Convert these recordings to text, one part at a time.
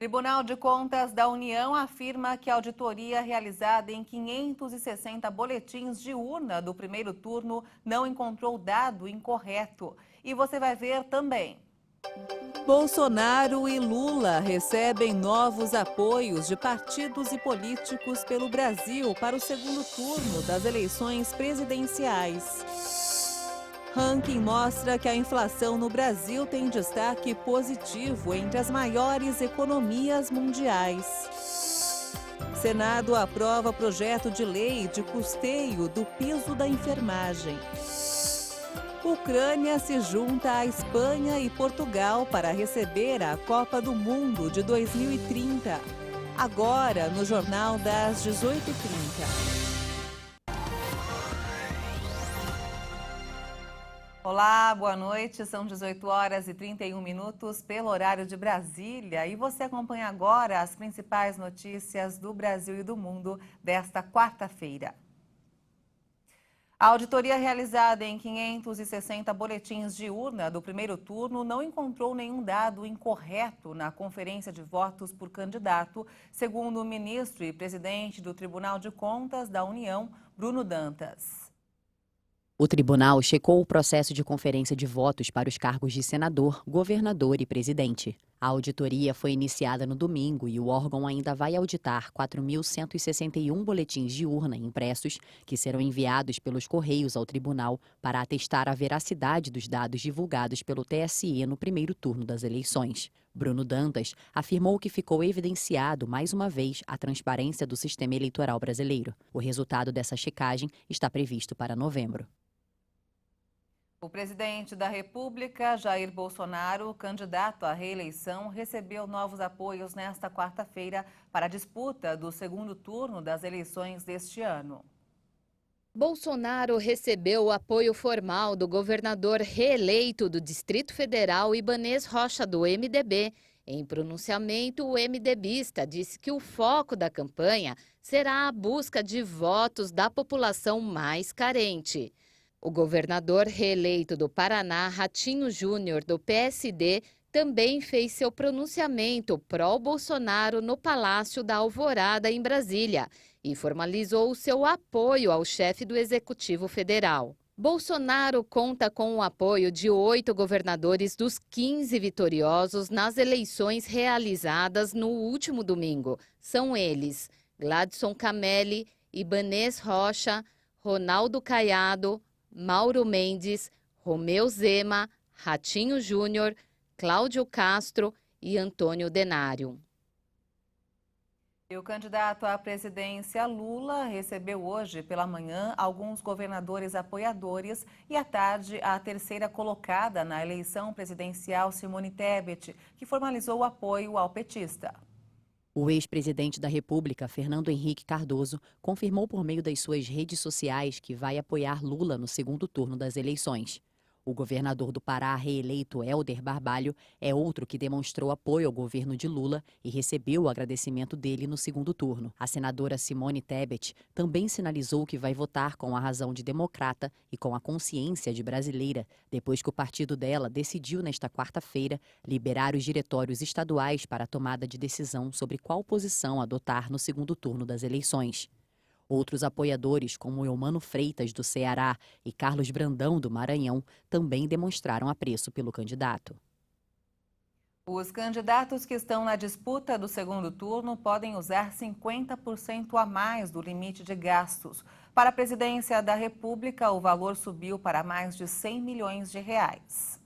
Tribunal de Contas da União afirma que a auditoria realizada em 560 boletins de urna do primeiro turno não encontrou dado incorreto. E você vai ver também. Bolsonaro e Lula recebem novos apoios de partidos e políticos pelo Brasil para o segundo turno das eleições presidenciais. Ranking mostra que a inflação no Brasil tem destaque positivo entre as maiores economias mundiais. Senado aprova projeto de lei de custeio do piso da enfermagem. Ucrânia se junta à Espanha e Portugal para receber a Copa do Mundo de 2030. Agora, no Jornal das 18h30. Olá, boa noite. São 18h31 pelo horário de Brasília. E você acompanha agora as principais notícias do Brasil e do mundo desta quarta-feira. A auditoria realizada em 560 boletins de urna do primeiro turno não encontrou nenhum dado incorreto na conferência de votos por candidato, segundo o ministro e presidente do Tribunal de Contas da União, Bruno Dantas. O tribunal checou o processo de conferência de votos para os cargos de senador, governador e presidente. A auditoria foi iniciada no domingo e o órgão ainda vai auditar 4.161 boletins de urna impressos que serão enviados pelos Correios ao tribunal para atestar a veracidade dos dados divulgados pelo TSE no primeiro turno das eleições. Bruno Dantas afirmou que ficou evidenciado mais uma vez a transparência do sistema eleitoral brasileiro. O resultado dessa checagem está previsto para novembro. O presidente da República, Jair Bolsonaro, candidato à reeleição, recebeu novos apoios nesta quarta-feira para a disputa do segundo turno das eleições deste ano. Bolsonaro recebeu o apoio formal do governador reeleito do Distrito Federal, Ibanez Rocha, do MDB. Em pronunciamento, o MDBista disse que o foco da campanha será a busca de votos da população mais carente. O governador reeleito do Paraná, Ratinho Júnior, do PSD, também fez seu pronunciamento pró-Bolsonaro no Palácio da Alvorada, em Brasília, e formalizou seu apoio ao chefe do Executivo Federal. Bolsonaro conta com o apoio de 8 governadores dos 15 vitoriosos nas eleições realizadas no último domingo. São eles: Gladson Camelli, Ibanez Rocha, Ronaldo Caiado, Mauro Mendes, Romeu Zema, Ratinho Júnior, Cláudio Castro e Antônio Denário. E o candidato à presidência Lula recebeu hoje pela manhã alguns governadores apoiadores e à tarde a terceira colocada na eleição presidencial, Simone Tebet, que formalizou o apoio ao petista. O ex-presidente da República, Fernando Henrique Cardoso, confirmou por meio das suas redes sociais que vai apoiar Lula no segundo turno das eleições. O governador do Pará, reeleito Hélder Barbalho, é outro que demonstrou apoio ao governo de Lula e recebeu o agradecimento dele no segundo turno. A senadora Simone Tebet também sinalizou que vai votar com a razão de democrata e com a consciência de brasileira, depois que o partido dela decidiu nesta quarta-feira liberar os diretórios estaduais para a tomada de decisão sobre qual posição adotar no segundo turno das eleições. Outros apoiadores, como Eumano Freitas, do Ceará, e Carlos Brandão, do Maranhão, também demonstraram apreço pelo candidato. Os candidatos que estão na disputa do segundo turno podem usar 50% a mais do limite de gastos. Para a presidência da República, o valor subiu para mais de 100 milhões de reais.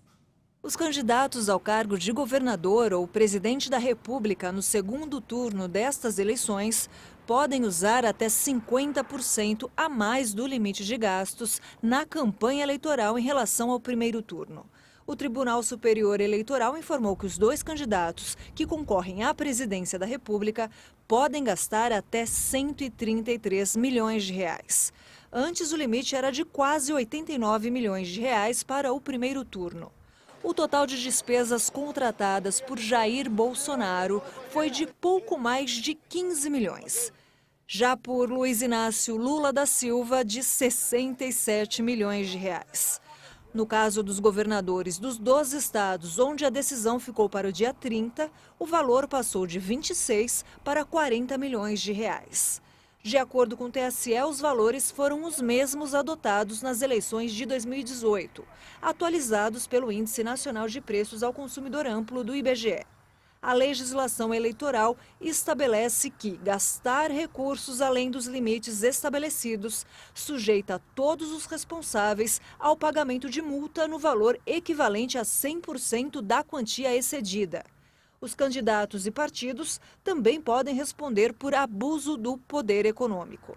Os candidatos ao cargo de governador ou presidente da República no segundo turno destas eleições podem usar até 50% a mais do limite de gastos na campanha eleitoral em relação ao primeiro turno. O Tribunal Superior Eleitoral informou que os 2 candidatos que concorrem à presidência da República podem gastar até 133 milhões de reais. Antes, o limite era de quase 89 milhões de reais para o primeiro turno. O total de despesas contratadas por Jair Bolsonaro foi de pouco mais de 15 milhões. Já por Luiz Inácio Lula da Silva, de 67 milhões de reais. No caso dos governadores dos 12 estados, onde a decisão ficou para o dia 30, o valor passou de 26 para 40 milhões de reais. De acordo com o TSE, os valores foram os mesmos adotados nas eleições de 2018, atualizados pelo Índice Nacional de Preços ao Consumidor Amplo do IBGE. A legislação eleitoral estabelece que gastar recursos além dos limites estabelecidos sujeita todos os responsáveis ao pagamento de multa no valor equivalente a 100% da quantia excedida. Os candidatos e partidos também podem responder por abuso do poder econômico.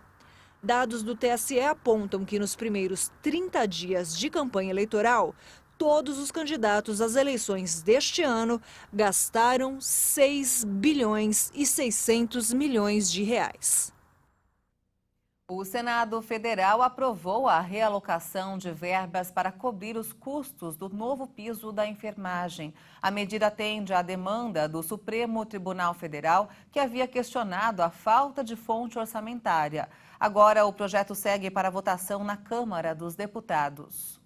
Dados do TSE apontam que nos primeiros 30 dias de campanha eleitoral, todos os candidatos às eleições deste ano gastaram 6 bilhões e 600 milhões de reais. O Senado Federal aprovou a realocação de verbas para cobrir os custos do novo piso da enfermagem. A medida atende à demanda do Supremo Tribunal Federal, que havia questionado a falta de fonte orçamentária. Agora, o projeto segue para votação na Câmara dos Deputados.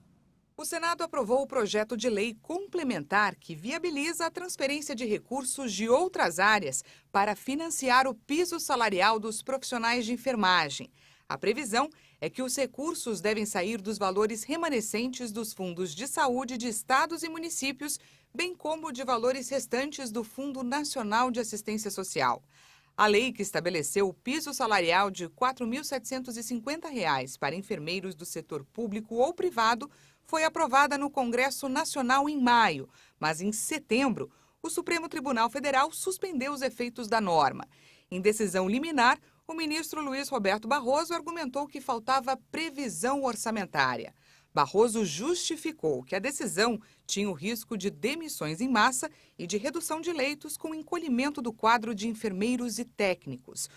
O Senado aprovou o projeto de lei complementar que viabiliza a transferência de recursos de outras áreas para financiar o piso salarial dos profissionais de enfermagem. A previsão é que os recursos devem sair dos valores remanescentes dos fundos de saúde de estados e municípios, bem como de valores restantes do Fundo Nacional de Assistência Social. A lei que estabeleceu o piso salarial de R$ 4.750 para enfermeiros do setor público ou privado foi aprovada no Congresso Nacional em maio, mas em setembro, o Supremo Tribunal Federal suspendeu os efeitos da norma. Em decisão liminar, o ministro Luiz Roberto Barroso argumentou que faltava previsão orçamentária. Barroso justificou que a decisão tinha o risco de demissões em massa e de redução de leitos com o encolhimento do quadro de enfermeiros e técnicos.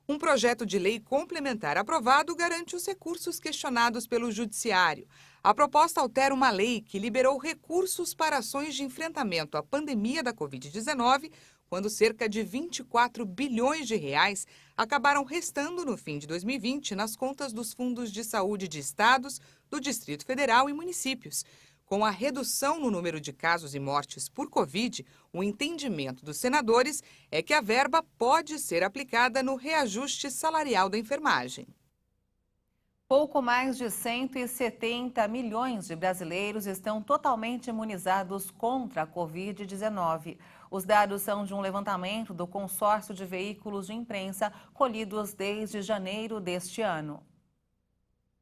Um projeto de lei complementar aprovado garante os recursos questionados pelo Judiciário. A proposta altera uma lei que liberou recursos para ações de enfrentamento à pandemia da Covid-19, quando cerca de 24 bilhões de reais acabaram restando no fim de 2020 nas contas dos fundos de saúde de estados, do Distrito Federal e municípios. Com a redução no número de casos e mortes por Covid, o entendimento dos senadores é que a verba pode ser aplicada no reajuste salarial da enfermagem. Pouco mais de 170 milhões de brasileiros estão totalmente imunizados contra a Covid-19. Os dados são de um levantamento do consórcio de veículos de imprensa colhidos desde janeiro deste ano.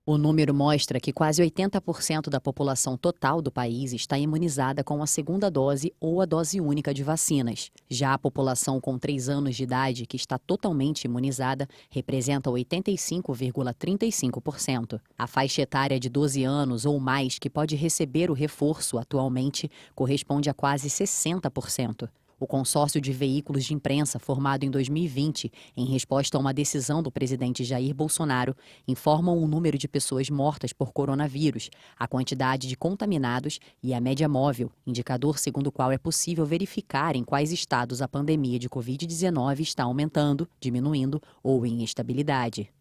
O número mostra que quase 80% da população total do país está imunizada com a segunda dose ou a dose única de vacinas. Já a população com 3 anos de idade, que está totalmente imunizada, representa 85,35%. A faixa etária de 12 anos ou mais que pode receber o reforço atualmente corresponde a quase 60%. O consórcio de veículos de imprensa, formado em 2020, em resposta a uma decisão do presidente Jair Bolsonaro, informa o número de pessoas mortas por coronavírus, a quantidade de contaminados e a média móvel, indicador segundo o qual é possível verificar em quais estados a pandemia de Covid-19 está aumentando, diminuindo ou em estabilidade.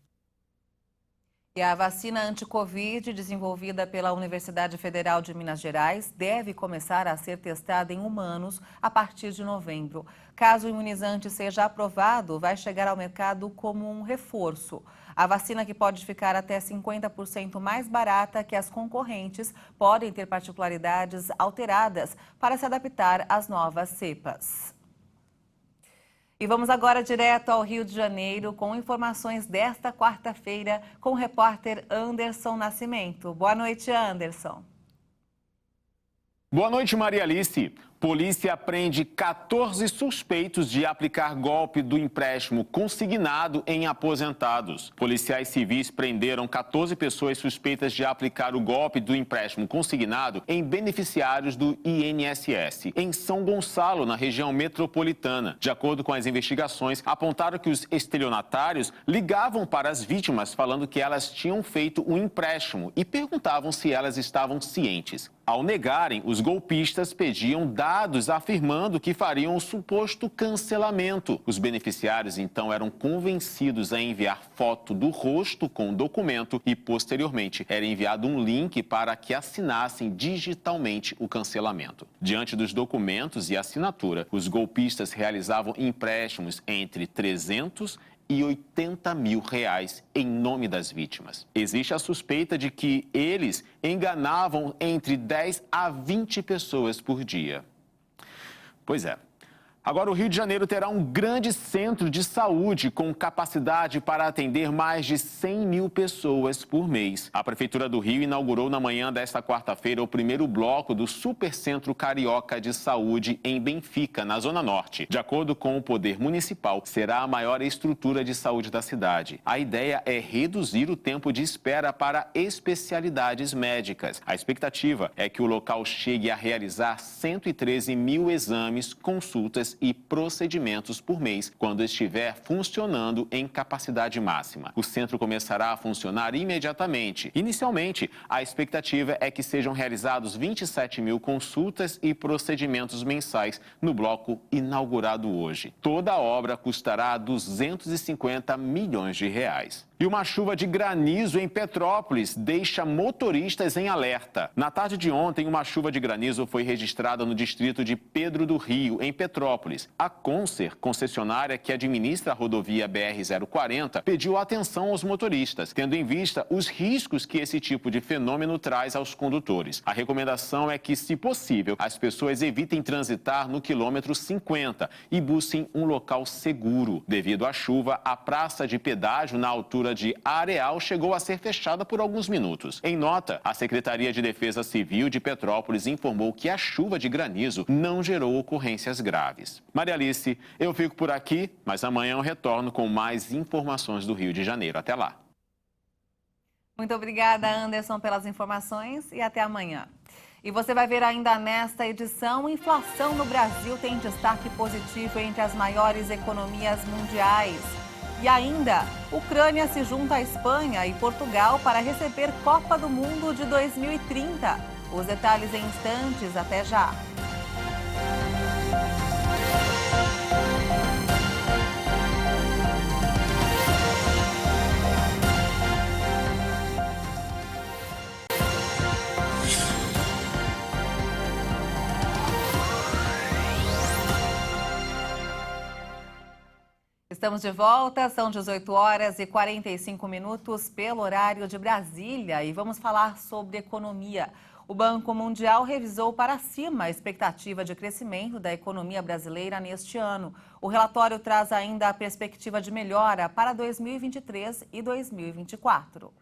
E a vacina anti-Covid, desenvolvida pela Universidade Federal de Minas Gerais, deve começar a ser testada em humanos a partir de novembro. Caso o imunizante seja aprovado, vai chegar ao mercado como um reforço. A vacina, que pode ficar até 50% mais barata que as concorrentes, podem ter particularidades alteradas para se adaptar às novas cepas. E vamos agora direto ao Rio de Janeiro com informações desta quarta-feira com o repórter Anderson Nascimento. Boa noite, Anderson. Boa noite, Maria Alice. Polícia prende 14 suspeitos de aplicar golpe do empréstimo consignado em aposentados. Policiais civis prenderam 14 pessoas suspeitas de aplicar o golpe do empréstimo consignado em beneficiários do INSS, em São Gonçalo, na região metropolitana. De acordo com as investigações, apontaram que os estelionatários ligavam para as vítimas falando que elas tinham feito um empréstimo e perguntavam se elas estavam cientes. Ao negarem, os golpistas pediam dados afirmando que fariam o suposto cancelamento. Os beneficiários então eram convencidos a enviar foto do rosto com o documento e, posteriormente, era enviado um link para que assinassem digitalmente o cancelamento. Diante dos documentos e assinatura, os golpistas realizavam empréstimos entre 300 e 80 mil reais em nome das vítimas. Existe a suspeita de que eles enganavam entre 10 a 20 pessoas por dia. Pois é. Agora, o Rio de Janeiro terá um grande centro de saúde com capacidade para atender mais de 100 mil pessoas por mês. A Prefeitura do Rio inaugurou na manhã desta quarta-feira o primeiro bloco do Supercentro Carioca de Saúde em Benfica, na Zona Norte. De acordo com o Poder Municipal, será a maior estrutura de saúde da cidade. A ideia é reduzir o tempo de espera para especialidades médicas. A expectativa é que o local chegue a realizar 113 mil exames, consultas e procedimentos por mês, quando estiver funcionando em capacidade máxima. O centro começará a funcionar imediatamente. Inicialmente, a expectativa é que sejam realizados 27 mil consultas e procedimentos mensais no bloco inaugurado hoje. Toda a obra custará 250 milhões de reais. E uma chuva de granizo em Petrópolis deixa motoristas em alerta. Na tarde de ontem, uma chuva de granizo foi registrada no distrito de Pedro do Rio, em Petrópolis. A Conser, concessionária que administra a rodovia BR-040, pediu atenção aos motoristas, tendo em vista os riscos que esse tipo de fenômeno traz aos condutores. A recomendação é que, se possível, as pessoas evitem transitar no quilômetro 50 e busquem um local seguro. Devido à chuva, a praça de pedágio na altura de Areal chegou a ser fechada por alguns minutos. Em nota, a Secretaria de Defesa Civil de Petrópolis informou que a chuva de granizo não gerou ocorrências graves. Maria Alice, eu fico por aqui, mas amanhã eu retorno com mais informações do Rio de Janeiro. Até lá. Muito obrigada, Anderson, pelas informações e até amanhã. E você vai ver ainda nesta edição, inflação no Brasil tem destaque positivo entre as maiores economias mundiais. E ainda, Ucrânia se junta à Espanha e Portugal para receber Copa do Mundo de 2030. Os detalhes em instantes, até já. Estamos de volta, são 18 horas e 45 minutos pelo horário de Brasília e vamos falar sobre economia. O Banco Mundial revisou para cima a expectativa de crescimento da economia brasileira neste ano. O relatório traz ainda a perspectiva de melhora para 2023 e 2024.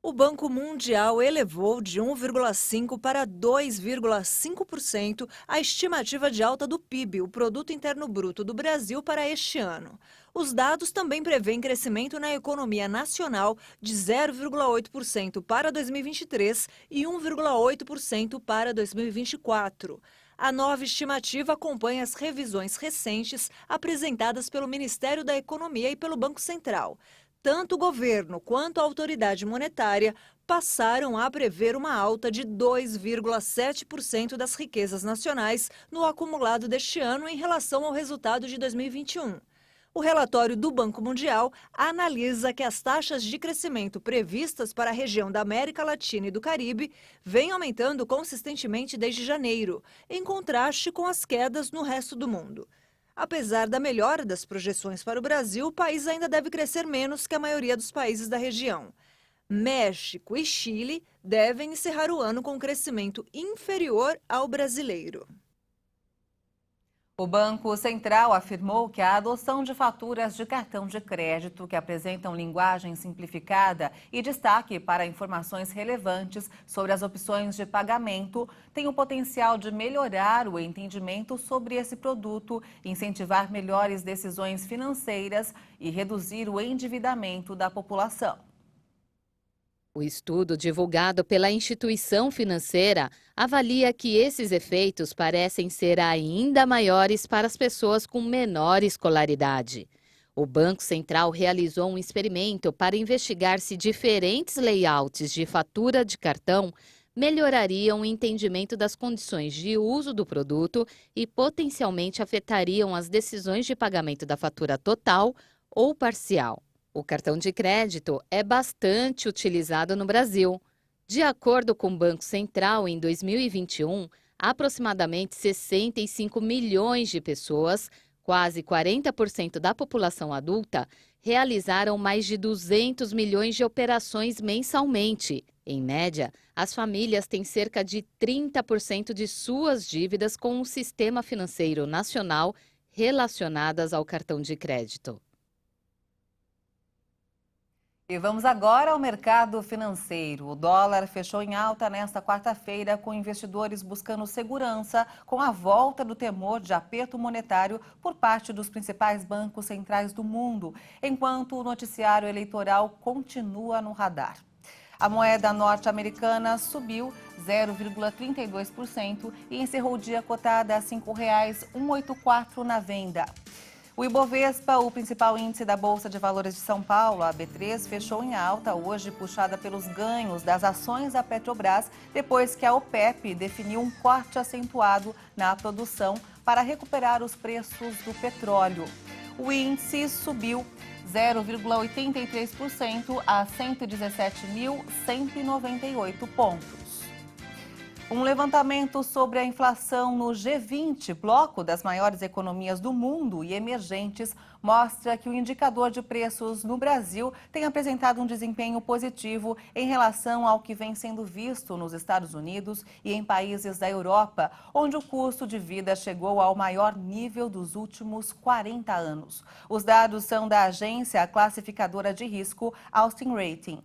O Banco Mundial elevou de 1,5% para 2,5% a estimativa de alta do PIB, o Produto Interno Bruto do Brasil, para este ano. Os dados também prevêem crescimento na economia nacional de 0,8% para 2023 e 1,8% para 2024. A nova estimativa acompanha as revisões recentes apresentadas pelo Ministério da Economia e pelo Banco Central. Tanto o governo quanto a autoridade monetária passaram a prever uma alta de 2,7% das riquezas nacionais no acumulado deste ano em relação ao resultado de 2021. O relatório do Banco Mundial analisa que as taxas de crescimento previstas para a região da América Latina e do Caribe vêm aumentando consistentemente desde janeiro, em contraste com as quedas no resto do mundo. Apesar da melhora das projeções para o Brasil, o país ainda deve crescer menos que a maioria dos países da região. México e Chile devem encerrar o ano com crescimento inferior ao brasileiro. O Banco Central afirmou que a adoção de faturas de cartão de crédito que apresentam linguagem simplificada e destaque para informações relevantes sobre as opções de pagamento tem o potencial de melhorar o entendimento sobre esse produto, incentivar melhores decisões financeiras e reduzir o endividamento da população. O estudo divulgado pela instituição financeira avalia que esses efeitos parecem ser ainda maiores para as pessoas com menor escolaridade. O Banco Central realizou um experimento para investigar se diferentes layouts de fatura de cartão melhorariam o entendimento das condições de uso do produto e potencialmente afetariam as decisões de pagamento da fatura total ou parcial. O cartão de crédito é bastante utilizado no Brasil. De acordo com o Banco Central, em 2021, aproximadamente 65 milhões de pessoas, quase 40% da população adulta, realizaram mais de 200 milhões de operações mensalmente. Em média, as famílias têm cerca de 30% de suas dívidas com o sistema financeiro nacional relacionadas ao cartão de crédito. E vamos agora ao mercado financeiro. O dólar fechou em alta nesta quarta-feira, com investidores buscando segurança com a volta do temor de aperto monetário por parte dos principais bancos centrais do mundo, enquanto o noticiário eleitoral continua no radar. A moeda norte-americana subiu 0,32% e encerrou o dia cotada a R$ 5,184 na venda. O Ibovespa, o principal índice da Bolsa de Valores de São Paulo, a B3, fechou em alta hoje, puxada pelos ganhos das ações da Petrobras, depois que a OPEP definiu um corte acentuado na produção para recuperar os preços do petróleo. O índice subiu 0,83% a 117.198 pontos. Um levantamento sobre a inflação no G20, bloco das maiores economias do mundo e emergentes, mostra que o indicador de preços no Brasil tem apresentado um desempenho positivo em relação ao que vem sendo visto nos Estados Unidos e em países da Europa, onde o custo de vida chegou ao maior nível dos últimos 40 anos. Os dados são da agência classificadora de risco Austin Rating.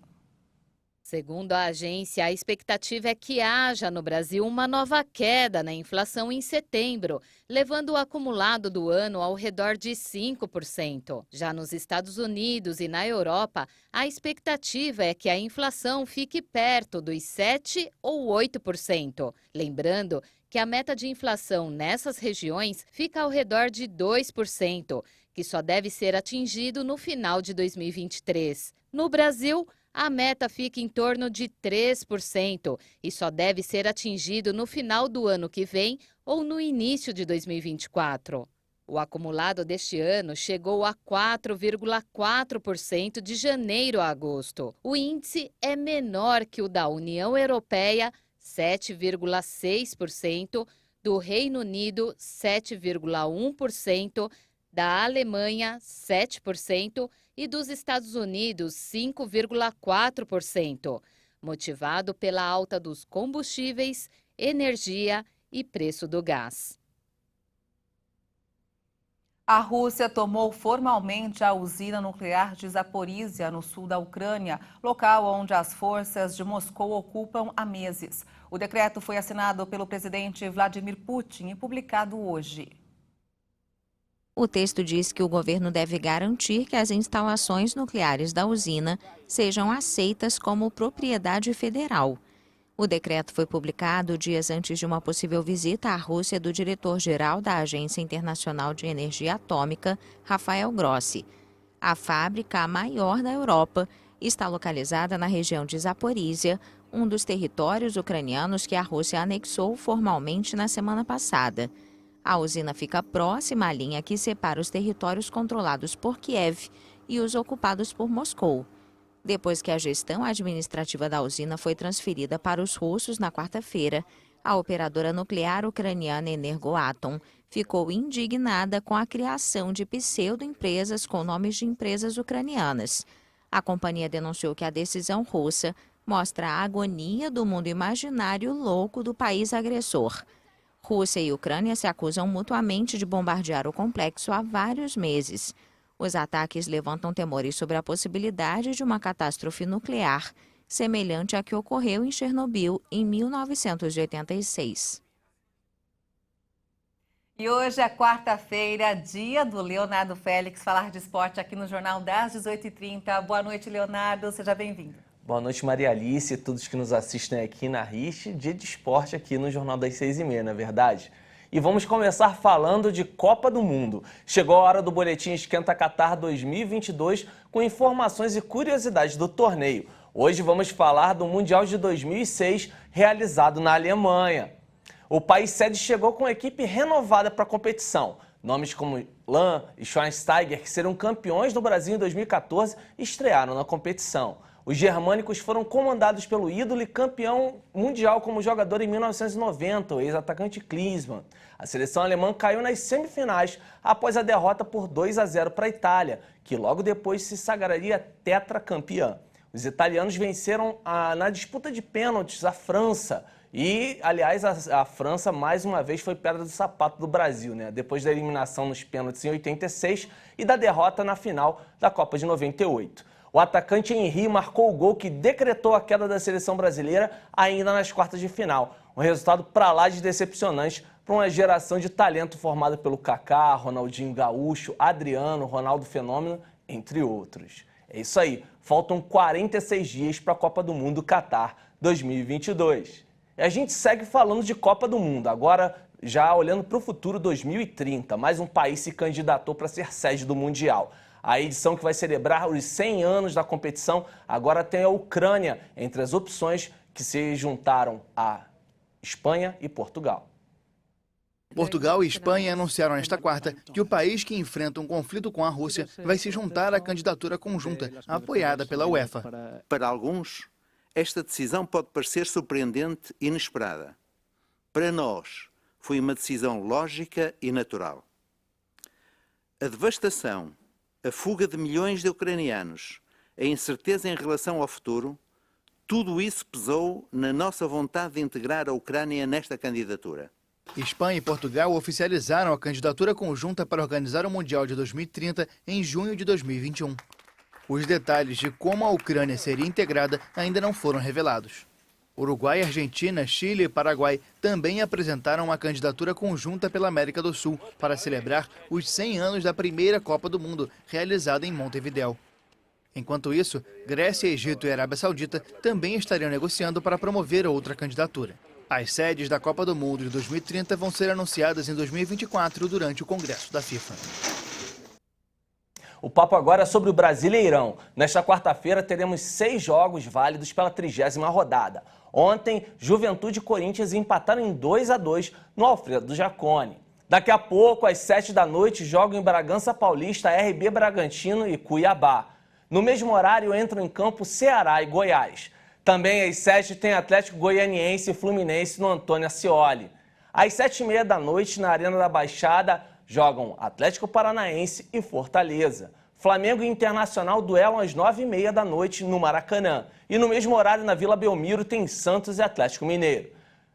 Segundo a agência, a expectativa é que haja no Brasil uma nova queda na inflação em setembro, levando o acumulado do ano ao redor de 5%. Já nos Estados Unidos e na Europa, a expectativa é que a inflação fique perto dos 7% ou 8%. Lembrando que a meta de inflação nessas regiões fica ao redor de 2%, que só deve ser atingido no final de 2023. No Brasil, a meta fica em torno de 3% e só deve ser atingido no final do ano que vem ou no início de 2024. O acumulado deste ano chegou a 4,4% de janeiro a agosto. O índice é menor que o da União Europeia, 7,6%, do Reino Unido, 7,1%, da Alemanha, 7%, e dos Estados Unidos, 5,4%, motivado pela alta dos combustíveis, energia e preço do gás. A Rússia tomou formalmente a usina nuclear de Zaporízia, no sul da Ucrânia, local onde as forças de Moscou ocupam há meses. O decreto foi assinado pelo presidente Vladimir Putin e publicado hoje. O texto diz que o governo deve garantir que as instalações nucleares da usina sejam aceitas como propriedade federal. O decreto foi publicado dias antes de uma possível visita à Rússia do diretor-geral da Agência Internacional de Energia Atômica, Rafael Grossi. A fábrica, a maior da Europa, está localizada na região de Zaporízia, um dos territórios ucranianos que a Rússia anexou formalmente na semana passada. A usina fica próxima à linha que separa os territórios controlados por Kiev e os ocupados por Moscou. Depois que a gestão administrativa da usina foi transferida para os russos na quarta-feira, a operadora nuclear ucraniana Energoatom ficou indignada com a criação de pseudo-empresas com nomes de empresas ucranianas. A companhia denunciou que a decisão russa mostra a agonia do mundo imaginário louco do país agressor. Rússia e Ucrânia se acusam mutuamente de bombardear o complexo há vários meses. Os ataques levantam temores sobre a possibilidade de uma catástrofe nuclear, semelhante à que ocorreu em Chernobyl em 1986. E hoje é quarta-feira, dia do Leonardo Félix falar de esporte aqui no Jornal das 18h30. Boa noite, Leonardo. Seja bem-vindo. Boa noite, Maria Alice e todos que nos assistem aqui na RISH, dia de esporte aqui no Jornal das 6h30, não é verdade? E vamos começar falando de Copa do Mundo. Chegou a hora do Boletim Esquenta Qatar 2022 com informações e curiosidades do torneio. Hoje vamos falar do Mundial de 2006, realizado na Alemanha. O país sede chegou com uma equipe renovada para a competição. Nomes como Lahm e Schweinsteiger, que serão campeões do Brasil em 2014, estrearam na competição. Os germânicos foram comandados pelo ídolo e campeão mundial como jogador em 1990, o ex-atacante Klinsmann. A seleção alemã caiu nas semifinais após a derrota por 2-0 para a Itália, que logo depois se sagraria tetracampeã. Os italianos venceram na disputa de pênaltis a França. E, aliás, a França mais uma vez foi pedra do sapato do Brasil, né? Depois da eliminação nos pênaltis em 86 e da derrota na final da Copa de 98. O atacante Henry marcou o gol que decretou a queda da seleção brasileira ainda nas quartas de final. Um resultado para lá de decepcionante para uma geração de talento formada pelo Kaká, Ronaldinho Gaúcho, Adriano, Ronaldo Fenômeno, entre outros. É isso aí, faltam 46 dias para a Copa do Mundo Catar 2022. E a gente segue falando de Copa do Mundo, agora já olhando para o futuro 2030. Mais um país se candidatou para ser sede do Mundial. A edição que vai celebrar os 100 anos da competição agora tem a Ucrânia entre as opções que se juntaram a Espanha e Portugal. Portugal e Espanha anunciaram nesta quarta que o país que enfrenta um conflito com a Rússia vai se juntar à candidatura conjunta apoiada pela UEFA. Para alguns, esta decisão pode parecer surpreendente e inesperada. Para nós, foi uma decisão lógica e natural. A devastação, a fuga de milhões de ucranianos, a incerteza em relação ao futuro, tudo isso pesou na nossa vontade de integrar a Ucrânia nesta candidatura. Espanha e Portugal oficializaram a candidatura conjunta para organizar o Mundial de 2030 em junho de 2021. Os detalhes de como a Ucrânia seria integrada ainda não foram revelados. Uruguai, Argentina, Chile e Paraguai também apresentaram uma candidatura conjunta pela América do Sul para celebrar os 100 anos da primeira Copa do Mundo, realizada em Montevidéu. Enquanto isso, Grécia, Egito e Arábia Saudita também estariam negociando para promover outra candidatura. As sedes da Copa do Mundo de 2030 vão ser anunciadas em 2024 durante o Congresso da FIFA. O papo agora é sobre o Brasileirão. Nesta quarta-feira teremos 6 jogos válidos pela 30ª rodada. Ontem, Juventude e Corinthians empataram em 2-2 no Alfredo Jaconi. Daqui a pouco, às 7 da noite, jogam em Bragança Paulista, RB Bragantino e Cuiabá. No mesmo horário, entram em campo Ceará e Goiás. Também às 7 tem Atlético Goianiense e Fluminense no Antônio Ascioli. Às 7h30 da noite, na Arena da Baixada, jogam Atlético Paranaense e Fortaleza. Flamengo e Internacional duelam às 9h30 da noite no Maracanã. E no mesmo horário, na Vila Belmiro, tem Santos e Atlético Mineiro.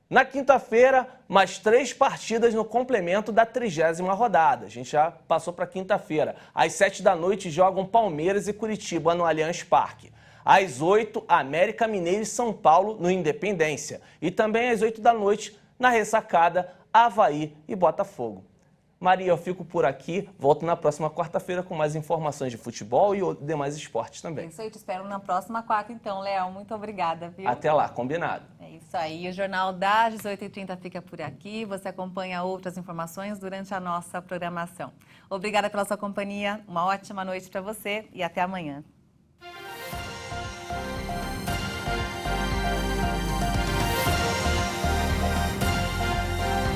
Na quinta-feira, mais 3 partidas no complemento da 30ª rodada. A gente já passou para quinta-feira. Às 7 da noite, jogam Palmeiras e Curitiba no Allianz Parque. Às 8, América Mineiro e São Paulo no Independência. E também às 8 da noite, na Ressacada, Avaí e Botafogo. Maria, eu fico por aqui, volto na próxima quarta-feira com mais informações de futebol e demais esportes também. Isso aí, te espero na próxima quarta então, Léo. Muito obrigada, viu? Até lá, combinado. É isso aí, o Jornal das 18h30 fica por aqui. Você acompanha outras informações durante a nossa programação. Obrigada pela sua companhia, uma ótima noite para você e até amanhã.